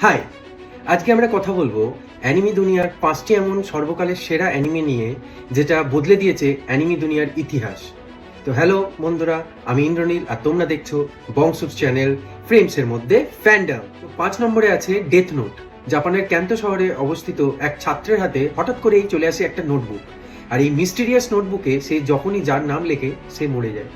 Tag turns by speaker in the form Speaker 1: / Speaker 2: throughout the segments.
Speaker 1: High, আজকে আমরা কথা বলবো অ্যানিমি দুনিয়ার 5টি এমন সর্বকালের সেরা অ্যানিমে নিয়ে যেটা বদলে দিয়েছে অ্যানিমি দুনিয়ার ইতিহাস। তো হ্যালো বন্ধুরা, আমি ইন্দ্রনীল আর তোমরা দেখছো বংশুর চ্যানেল ফ্রেমসের মধ্যে ফ্যান্ডাম। তো 5 নম্বরে আছে ডেথ নোট। জাপানের ক্যান্তো শহরে অবস্থিত এক ছাত্রের হাতে হঠাৎ করেই চলে আসে একটা নোটবুক, আর এই মিস্টিরিয়াস নোটবুকে সে যখনই যার নাম লেখে সে মরে যায়।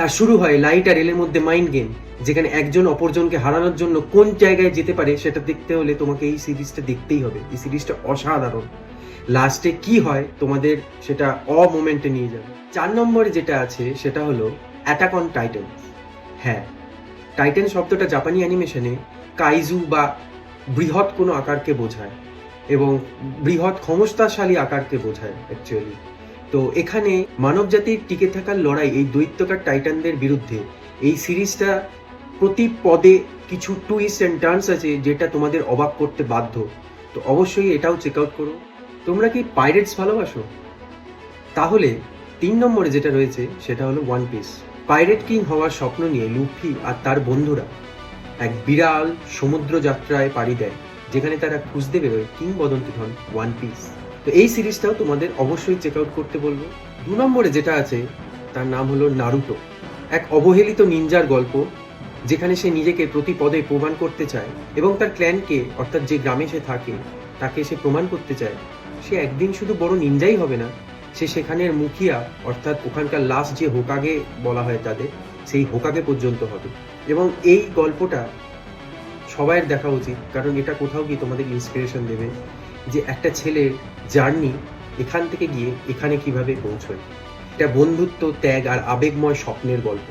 Speaker 1: আর শুরু হয় লাইট আর রেলের মধ্যে মাইন্ড গেম, যেখানে একজন অপরজনকে হারানোর জন্য কোন জায়গায় যেতে পারে সেটা দেখতে হলে তোমাকে এই সিরিজটা দেখতেই হবে। এই সিরিজটা অসাধারণ। লাস্টে কি হয় তোমাদের সেটা মোমেন্টে নিয়ে যাবে। 4 নম্বরে যেটা আছে সেটা হলো অ্যাটাক অন টাইটান। হ্যাঁ, টাইটান শব্দটা জাপানি অ্যানিমেশনে কাইজু বা বৃহৎ কোনো আকারকে বোঝায় এবং বৃহৎ ক্ষমতাশালী আকারকে বোঝায় অ্যাকচুয়ালি। তো এখানে মানব জাতির টিকে থাকার লড়াই এই দৈত্যকার টাইটানদের বিরুদ্ধে। এই সিরিজটা প্রতি পদে কিছু টুইস্ট অ্যান্ড টার্নস আছে যেটা তোমাদের অবাক করতে বাধ্য। তো অবশ্যই এটাও চেক আউট করো। তোমরা কি পাইরেটস ভালোবাসো? তাহলে 3 নম্বরে যেটা রয়েছে সেটা হলো ওয়ান পিস। পাইরেট কিং হওয়ার স্বপ্ন নিয়ে লুফি আর তার বন্ধুরা এক বিরাল সমুদ্র যাত্রায় পাড়ি দেয়, যেখানে তারা খুঁজতে বেরোয় কিংবদন্তি ধন ওয়ান পিস। তো এই সিরিজটাও তোমাদের অবশ্যই চেক আউট করতে বলবো। 2 নম্বরে যেটা আছে তার নাম হলো নারুটো। এক অবহেলিত নিনজার গল্প, যেখানে সে নিজেকে প্রতি পদে প্রমাণ করতে চায় এবং তার ক্ল্যানকে, অর্থাৎ যে গ্রামে সে থাকে তাকে সে প্রমাণ করতে চায় সে একদিন শুধু বড় নিনজাই হবে না, সে সেখানের মুখিয়া, অর্থাৎ ওখানকার লাস্ট যে হোকাগে বলা হয় তাদের, সেই হোকাগে পর্যন্ত হবে। এবং এই গল্পটা সবাইয়ের দেখা উচিত, কারণ এটা কোথাও গিয়ে তোমাদের ইন্সপিরেশন দেবে যে একটা ছেলের জার্নি এখান থেকে গিয়ে এখানে কিভাবে পৌঁছয়। এটা বন্ধুত্ব, ত্যাগ আর আবেগময় স্বপ্নের গল্প।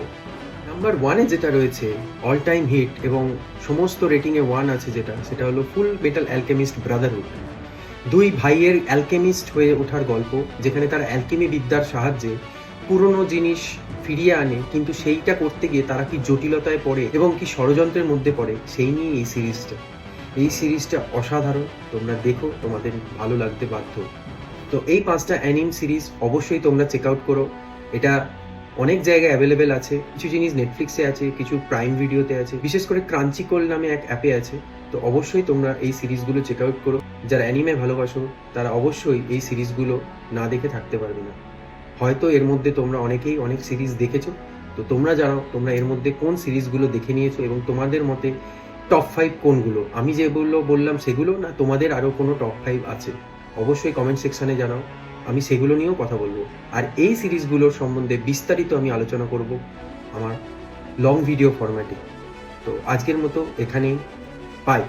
Speaker 1: নাম্বার 1-এ যেটা রয়েছে অল টাইম হিট এবং সমস্ত রেটিংয়ে 1 আছে, সেটা হলো ফুল মেটাল অ্যালকেমিস্ট ব্রাদারহুড। 2 ভাইয়ের অ্যালকেমিস্ট হয়ে ওঠার গল্প, যেখানে তারা অ্যালকেমি বিদ্যার সাহায্যে পুরনো জিনিস ফিরিয়ে আনে, কিন্তু সেইটা করতে গিয়ে তারা কি জটিলতায় পড়ে এবং কি ষড়যন্ত্রের মধ্যে পড়ে সেই নিয়ে এই সিরিজটা অসাধারণ। তোমরা দেখো, তোমাদের ভালো লাগতে বাধ্য। তো এই 5টা অ্যানিম সিরিজ অবশ্যই তোমরা চেক আউট করো। এটা অনেক জায়গায় অ্যাভেলেবেল আছে, কিছু জিনিস নেটফ্লিক্সে আছে, কিছু প্রাইম ভিডিওতে আছে, বিশেষ করে ক্রাঞ্চিকোল নামে এক অ্যাপে আছে। তো অবশ্যই তোমরা এই সিরিজগুলো চেক আউট করো। যারা অ্যানিমে ভালোবাসো তারা অবশ্যই এই সিরিজগুলো না দেখে থাকতে পারবে না। হয়তো এর মধ্যে তোমরা অনেকেই অনেক সিরিজ দেখেছো, তো তোমরা জানাও তোমরা এর মধ্যে কোন সিরিজগুলো দেখে নিয়েছো এবং তোমাদের মতে টপ 5 কোনগুলো। আমি যেগুলো বললাম সেগুলো না, তোমাদের আরও কোনো টপ 5 আছে অবশ্যই কমেন্ট সেকশানে জানাও, আমি সেগুলো নিয়েও কথা বলবো। আর এই সিরিজগুলোর সম্বন্ধে বিস্তারিত আমি আলোচনা করব আমার লং ভিডিও ফরম্যাটে। তো আজকের মতো এখানেই, বাই।